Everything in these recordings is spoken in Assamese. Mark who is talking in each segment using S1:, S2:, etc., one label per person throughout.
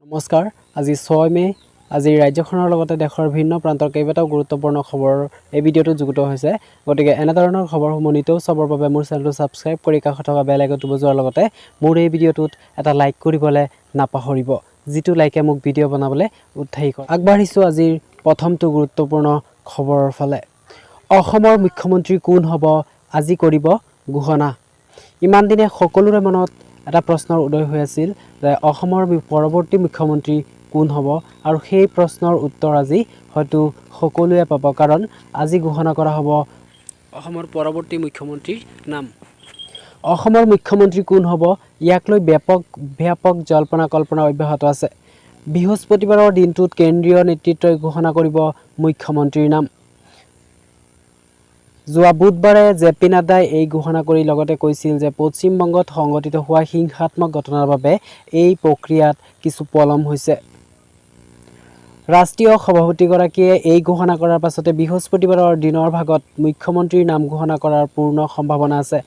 S1: নমস্কাৰ। আজি 6 মে আজি ৰাজ্যখনৰ লগতে দেশৰ ভিন্ন প্ৰান্তৰ কেইবাটাও গুৰুত্বপূৰ্ণ খবৰ এই ভিডিঅ'টো যুগুত হৈছে। গতিকে এনে ধৰণৰ খবৰসমূহ নিতৌ চাবৰ বাবে মোৰ চেনেলটো ছাবস্ক্ৰাইব কৰি কাষত থকা বেল আইকনটো বজোৱাৰ লগতে মোৰ এই ভিডিঅ'টোত এটা লাইক কৰিবলৈ নাপাহৰিব, যিটো লাইকে মোক ভিডিঅ' বনাবলৈ উৎসাহী কৰে। আগবাঢ়িছোঁ আজিৰ প্ৰথমটো গুৰুত্বপূৰ্ণ খবৰৰ ফালে। অসমৰ মুখ্যমন্ত্ৰী কোন হ'ব, আজি কৰিব ঘোষণা। ইমান দিনে সকলোৰে মনত এটা প্ৰশ্নৰ উদয় হৈ আছিল যে অসমৰ পৰৱৰ্তী মুখ্যমন্ত্ৰী কোন হ'ব, আৰু সেই প্ৰশ্নৰ উত্তৰ আজি হয়তো সকলোৱে পাব, কাৰণ আজি ঘোষণা কৰা হ'ব অসমৰ পৰৱৰ্তী মুখ্যমন্ত্ৰীৰ নাম। অসমৰ মুখ্যমন্ত্ৰী কোন হ'ব, ইয়াক লৈ ব্যাপক জল্পনা কল্পনা অব্যাহত আছে। বৃহস্পতিবাৰৰ দিনটোত কেন্দ্ৰীয় নেতৃত্বই ঘোষণা কৰিব মুখ্যমন্ত্ৰীৰ নাম। যোৱা বুধবাৰে জে.পি. নাড্ডাই এই ঘোষণা কৰি লগতে কৈছিল যে পশ্চিমবংগত সংঘটিত হোৱা হিংসাত্মক ঘটনাৰ বাবে এই প্ৰক্ৰিয়াত কিছু পলম হৈছে। ৰাষ্ট্ৰীয় সভাপতিগৰাকীয়ে এই ঘোষণা কৰাৰ পাছতে বৃহস্পতিবাৰৰ দিনৰ ভাগত মুখ্যমন্ত্ৰীৰ নাম ঘোষণা কৰাৰ পূৰ্ণ সম্ভাৱনা আছে।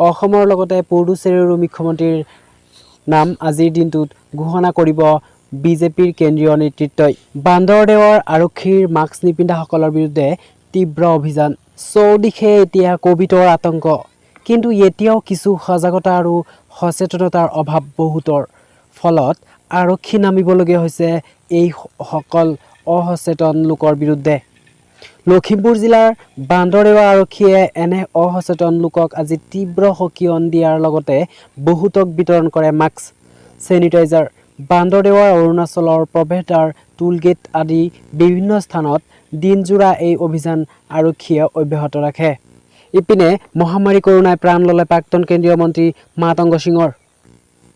S1: অসমৰ লগতে পুডুচেৰীৰো মুখ্যমন্ত্ৰীৰ নাম আজিৰ দিনটোত ঘোষণা কৰিব বিজেপিৰ কেন্দ্ৰীয় নেতৃত্বই। বান্দৰদেৱাৰ আৰক্ষীৰ মাস্ক নিপিন্ধাসকলৰ বিৰুদ্ধে তীব্ৰ অভিযান। চৌদিশে এতিয়া কভিডৰ আতংক, কিন্তু এতিয়াও কিছু সজাগতা আৰু সচেতনতাৰ অভাৱ বহুতৰ। ফলত আৰক্ষী নামিবলগীয়া হৈছে এই সকল অসচেতন লোকৰ বিৰুদ্ধে। লখিমপুৰ জিলাৰ বান্দৰদেৱা আৰক্ষীয়ে এনে অসচেতন লোকক আজি তীব্ৰ সকিয়ন দিয়াৰ লগতে বহুতক বিতৰণ কৰে মাস্ক, ছেনিটাইজাৰ। বান্দৰদেৱাৰ অৰুণাচলৰ প্ৰৱেশদ্বাৰ, টোলগেট আদি বিভিন্ন স্থানত দিনজোৰা এই অভিযান আৰক্ষীয়ে অব্যাহত ৰাখে। ইপিনে মহামাৰী কৰোণাই প্ৰাণ ল'লে প্ৰাক্তন কেন্দ্ৰীয় মন্ত্ৰী মাতংগ সিঙৰ।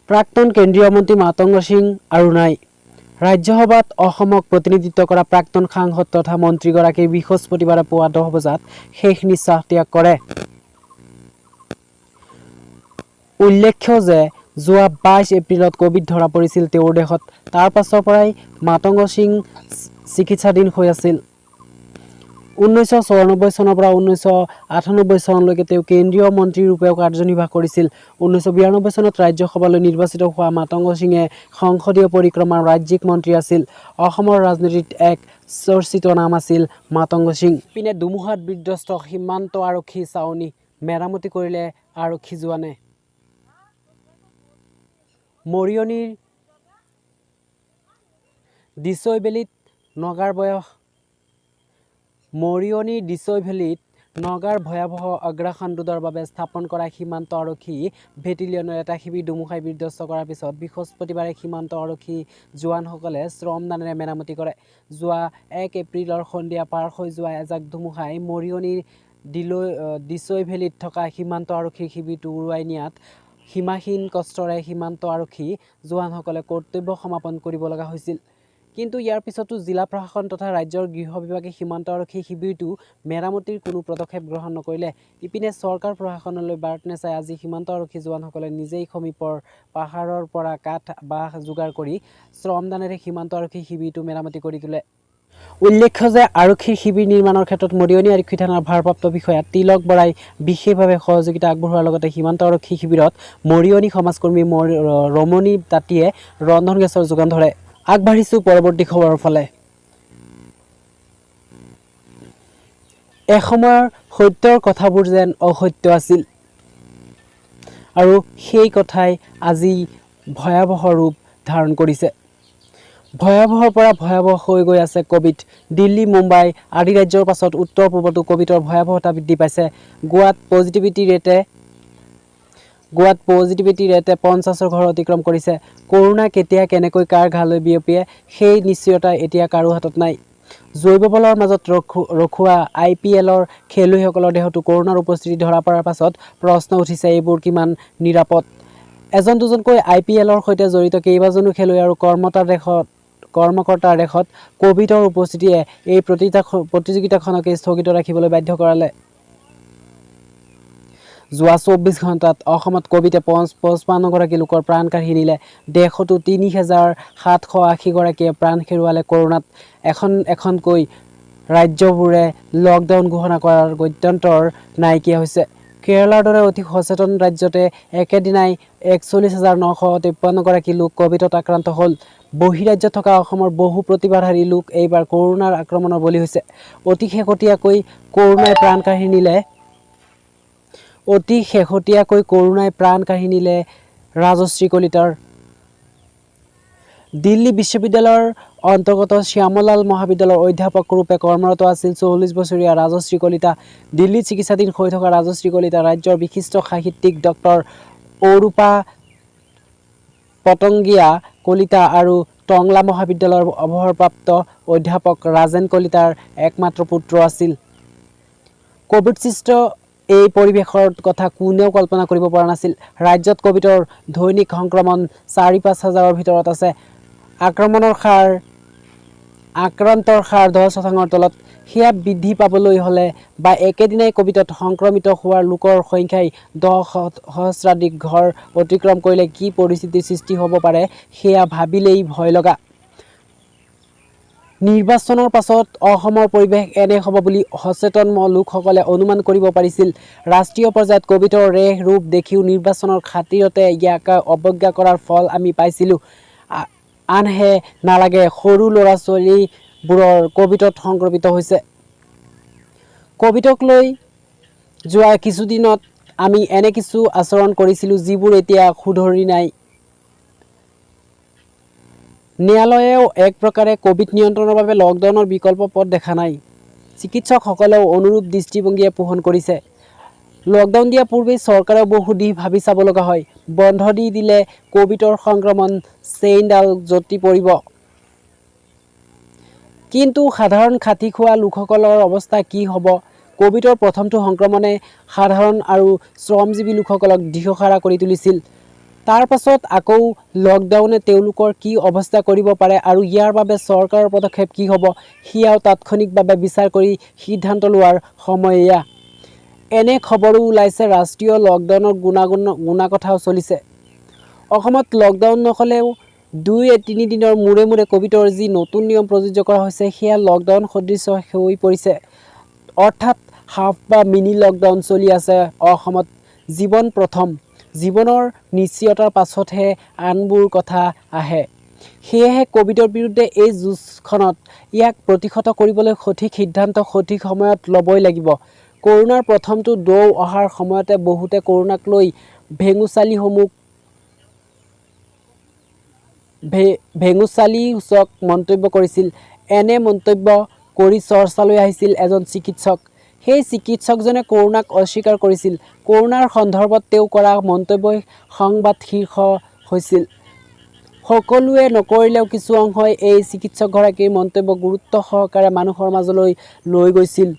S1: প্ৰাক্তন কেন্দ্ৰীয় মন্ত্ৰী মাতংগ সিং আৰু নাই। ৰাজ্যসভাত অসমক প্ৰতিনিধিত্ব কৰা প্ৰাক্তন সাংসদ তথা মন্ত্ৰীগৰাকীৰ বৃহস্পতিবাৰে পুৱা 10 বজাত শেষ নিশ্বাস ত্যাগ কৰে। উল্লেখ্য যে যোৱা 22 এপ্ৰিলত কভিড ধৰা পৰিছিল তেওঁৰ দেহত। তাৰ পাছৰ পৰাই মাতংগ সিং চিকিৎসাধীন হৈ আছিল। 1994 চনৰ পৰা 1998 চনলৈকে তেওঁ কেন্দ্ৰীয় মন্ত্ৰী ৰূপেও কাৰ্যনিৰ্বাহ কৰিছিল। 1992 চনত ৰাজ্যসভালৈ নিৰ্বাচিত হোৱা মাতংগ সিঙে সংসদীয় পৰিক্ৰমাৰ ৰাজ্যিক মন্ত্ৰী আছিল। অসমৰ ৰাজনীতিত এক চৰ্চিত নাম আছিল মাতংগ সিং। পিনে ধুমুহাত বিধ্বস্ত সীমান্ত আৰক্ষী ছাউনী, মেৰামতি কৰিলে আৰক্ষী জোৱানে। মৰিয়নিৰ দিচৈভেলিত নগাৰ ভয়াৱহ অগ্নিকাণ্ডৰ বাবে স্থাপন কৰা সীমান্ত আৰক্ষী বেটেলিয়নৰ এটা শিবিৰ ধুমুহাই বিধ্বস্ত কৰাৰ পিছত বৃহস্পতিবাৰে সীমান্ত আৰক্ষী জোৱানসকলে শ্ৰমদানেৰে মেৰামতি কৰে। যোৱা 1 এপ্ৰিলৰ সন্ধিয়া পাৰ হৈ যোৱা এজাক ধুমুহাই মৰিয়নিৰ দিচৈভেলিত থকা সীমান্ত আৰক্ষীৰ শিবিৰটো উৰুৱাই নিয়াত সীমাহীন কষ্টৰে সীমান্ত আৰক্ষী জোৱানসকলে কৰ্তব্য সমাপন কৰিব লগা হৈছিল। কিন্তু ইয়াৰ পিছতো জিলা প্ৰশাসন তথা ৰাজ্যৰ গৃহ বিভাগে সীমান্ত আৰক্ষী শিবিৰটো মেৰামতিৰ কোনো পদক্ষেপ গ্ৰহণ নকৰিলে। ইপিনে চৰকাৰ প্ৰশাসনলৈ বাৰ্তা নেচাই আজি সীমান্ত আৰক্ষী জোৱানসকলে নিজেই সমীপৰ পাহাৰৰ পৰা কাঠ বাঁহ যোগাৰ কৰি শ্ৰমদানেৰে সীমান্ত আৰক্ষী শিবিৰটো মেৰামতি কৰি তোলে। উল্লেখ্য যে আৰক্ষীৰ শিবিৰ নিৰ্মাণৰ ক্ষেত্ৰত মৰিয়নি আৰক্ষী থানাৰ ভাৰপ্ৰাপ্ত বিষয়া তিলক বৰাই বিশেষভাৱে সহযোগিতা আগবঢ়োৱাৰ লগতে সীমান্ত আৰক্ষী শিবিৰত মৰিয়নি সমাজকৰ্মী ৰমণী তাঁতীয়ে ৰন্ধন গেছৰ যোগান ধৰে। আগবাঢ়িছোঁ পৰৱৰ্তী খবৰৰ ফালে। এসময়ৰ সত্যৰ কথাবোৰ যেন অসত্য আছিল, আৰু সেই কথাই আজি ভয়াৱহ ৰূপ ধাৰণ কৰিছে। ভয়াৱহৰ পৰা ভয়াৱহ হৈ গৈ আছে কভিড। দিল্লী, মুম্বাই আদি ৰাজ্যৰ পাছত উত্তৰ পূবতো কভিডৰ ভয়াৱহতা বৃদ্ধি পাইছে। গোৱাত পজিটিভিটি ৰেটে 50ৰ ঘৰ অতিক্ৰম কৰিছে। কৰোনা কেতিয়া কেনেকৈ কাৰ ঘালৈ বিয়পিয়ে সেই নিশ্চয়তা এতিয়া কাৰো হাতত নাই। জৈৱ বলৰ মাজত ৰখোৱা IPLৰ খেলুৱৈসকলৰ দেহতো কৰোনাৰ উপস্থিতি ধৰা পৰাৰ পাছত প্ৰশ্ন উঠিছে এইবোৰ কিমান নিৰাপদ। এজন দুজনকৈ IPLৰ সৈতে জড়িত কেইবাজনো খেলুৱৈ আৰু কৰ্মকৰ্তাৰ দেশত কভিডৰ উপস্থিতিয়ে এই প্ৰতিযোগিতাখনকে স্থগিত ৰাখিবলৈ বাধ্য কৰালে। যোৱা 24 ঘণ্টাত অসমত কভিডে 55গৰাকী লোকৰ প্ৰাণ কাঢ়ি নিলে। দেশতো 3780 গৰাকীয়ে প্ৰাণ হেৰুৱালে কৰোনাত। এখনকৈ ৰাজ্যবোৰে লকডাউন ঘোষণা কৰাৰ গত্যন্তৰ নাইকিয়া হৈছে। কেৰালাৰ দৰে অতি সচেতন ৰাজ্যতে একেদিনাই 41,953 গৰাকী লোক কভিডত আক্ৰান্ত হ'ল। বহিৰাজ্যত থকা অসমৰ বহু প্ৰতিভাধাৰী লোক এইবাৰ কৰোনাৰ আক্ৰমণৰ বলি হৈছে। অতি শেহতীয়াকৈ কৰোনাই প্ৰাণ কাঢ়ি নিলে ৰাজশ্ৰী কলিতাৰ। দিল্লী বিশ্ববিদ্যালয়ৰ অন্তৰ্গত শ্যামলাল মহাবিদ্যালয়ৰ অধ্যাপক ৰূপে কৰ্মৰত আছিল ৪০ বছৰীয়া ৰাজশ্ৰী কলিতা। দিল্লীত চিকিৎসাধীন হৈ থকা ৰাজশ্ৰী কলিতা ৰাজ্যৰ বিশিষ্ট সাহিত্যিক ডক্টৰ অৰূপা পটংগীয়া কলিতা আৰু টংলা মহাবিদ্যালয়ৰ অৱসৰপ্ৰাপ্ত অধ্যাপক ৰাজেন কলিতাৰ একমাত্ৰ পুত্ৰ আছিল। কোভিডসৃষ্ট এই পৰিৱেশৰ কথা কোনেও কল্পনা কৰিব পৰা নাছিল। ৰাজ্যত কোভিডৰ দৈনিক সংক্ৰমণ ৪-৫ হাজাৰৰ ভিতৰত আছে। আক্ৰান্তৰ হাৰ 10%ৰ তলত। সেয়া বৃদ্ধি পাবলৈ হ'লে বা একেদিনাই কোভিডত সংক্ৰমিত হোৱা লোকৰ সংখ্যাই 10 সহস্ৰাধিক ঘৰ অতিক্ৰম কৰিলে কি পৰিস্থিতিৰ সৃষ্টি হ'ব পাৰে সেয়া ভাবিলেই ভয় লগা। নিৰ্বাচনৰ পাছত অসমৰ পৰিৱেশ এনে হ'ব বুলি সচেতন লোকসকলে অনুমান কৰিব পাৰিছিল। ৰাষ্ট্ৰীয় পৰ্যায়ত কোভিডৰ ৰেহ ৰূপ দেখিও নিৰ্বাচনৰ খাতিৰতে ইয়াক অৱজ্ঞা কৰাৰ ফল আমি পাইছিলোঁ। আনহে নালাগে সৰু ল'ৰা-ছোৱালীবোৰৰ কোভিডত সংক্ৰমিত হৈছে। কোভিডক লৈ যোৱা কিছুদিনত আমি এনে কিছু আচৰণ কৰিছিলোঁ যিবোৰ এতিয়া শুধৰি নাই। ন্যায়ালয়েও এক প্ৰকাৰে কোভিড নিয়ন্ত্ৰণৰ বাবে লকডাউনৰ বিকল্প পথ দেখা নাই। চিকিৎসকসকলেও অনুৰূপ দৃষ্টিভংগীয়ে পোষণ কৰিছে। লকডাউন দিয়াৰ পূৰ্বেই চৰকাৰেও বহু দিশ ভাবি চাব লগা হয়। বন্ধ দি দিলে কোভিডৰ সংক্ৰমণ চেইনডাল যতি পৰিব। কিন্তু সাধাৰণ খাতি খোৱা লোকসকলৰ অৱস্থা কি হ'ব? কোভিডৰ প্ৰথমটো সংক্ৰমণে সাধাৰণ আৰু শ্ৰমজীৱী লোকসকলক দিশহাৰা কৰি তুলিছিল। তাৰ পাছত আকৌ লকডাউনে তেওঁলোকৰ কি অৱস্থা কৰিব পাৰে আৰু ইয়াৰ বাবে চৰকাৰৰ পদক্ষেপ কি হ'ব সেয়াও তাৎক্ষণিকভাৱে বিচাৰ কৰি সিদ্ধান্ত লোৱাৰ সময় এয়া। এনে খবৰো ওলাইছে ৰাষ্ট্ৰীয় লকডাউনৰ গুণাকথাও চলিছে। অসমত লকডাউন নহ'লেও ২-৩ দিনৰ মূৰে মূৰে কোভিডৰ যি নতুন নিয়ম প্ৰযোজ্য কৰা হৈছে সেয়া লকডাউন সদৃশ হৈ পৰিছে। অৰ্থাৎ হাফ বা মিনি লকডাউন চলি আছে অসমত। জীৱন প্ৰথম। জীৱনৰ নিশ্চয়তাৰ পাছতহে আনবোৰ কথা আহে। সেয়েহে কোভিডৰ বিৰুদ্ধে এই যুঁজখনত ইয়াক প্ৰতিহত কৰিবলৈ সঠিক সিদ্ধান্ত সঠিক সময়ত ল'বই লাগিব। কৰোনাৰ প্ৰথমটো ঢৌ অহাৰ সময়তে বহুতে কৰোনাক লৈ ভেঙুচালিসূচক মন্তব্য কৰিছিল। এনে মন্তব্য কৰি চৰ্চালৈ আহিছিল এজন চিকিৎসক। সেই চিকিৎসকজনে কৰোনাক অস্বীকাৰ কৰিছিল। কৰোনাৰ সন্দৰ্ভত তেওঁ কৰা মন্তব্যই সংবাদ শীৰ্ষ হৈছিল। সকলোৱে নকৰিলেও কিছু অংশই এই চিকিৎসকগৰাকীৰ মন্তব্য গুৰুত্ব সহকাৰে মানুহৰ মাজলৈ লৈ গৈছিল।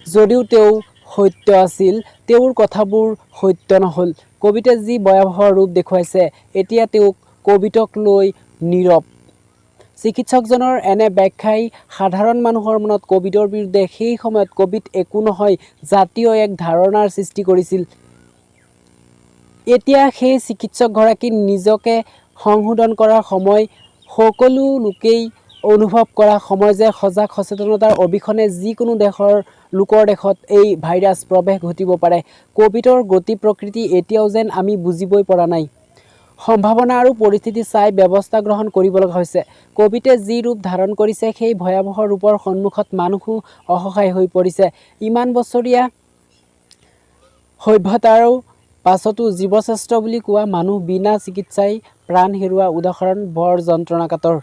S1: যদিও তেওঁ সত্য আছিল, তেওঁৰ কথাবোৰ সত্য নহ'ল। কোভিডে যি ভয়াৱহ ৰূপ দেখুৱাইছে, এতিয়া তেওঁ কোভিডক লৈ নীৰৱ। চিকিৎসকজনৰ এনে ব্যাখ্যাই সাধাৰণ মানুহৰ মনত কোভিডৰ বিৰুদ্ধে সেই সময়ত কোভিড একো নহয় জাতীয় এক ধাৰণাৰ সৃষ্টি কৰিছিল। এতিয়া সেই চিকিৎসকগৰাকী নিজকে সংশোধন কৰাৰ সময়, সকলো লোকেই অনুভৱ কৰা সময় যে সজাগ সচেতনতাৰ অবিহনে যিকোনো লোকৰ দেশত এই ভাইৰাছ প্ৰৱেশ ঘটিব পাৰে। কোভিডৰ গতি প্ৰকৃতি এতিয়াও যেন আমি বুজিবই পৰা নাই। সম্ভাৱনা আৰু পৰিস্থিতি চাই ব্যৱস্থা গ্ৰহণ কৰিব লগা হৈছে। কোভিডে যি ৰূপ ধাৰণ কৰিছে সেই ভয়াৱহ ৰূপৰ সন্মুখত মানুহো অসহায় হৈ পৰিছে। ইমান বছৰীয়া সভ্যতাৰ পাছতো জীৱশ্ৰেষ্ঠ বুলি কোৱা মানুহ বিনা চিকিৎসাই প্ৰাণ হেৰুওৱা উদাহৰণ বৰ যন্ত্ৰণাকাতৰ।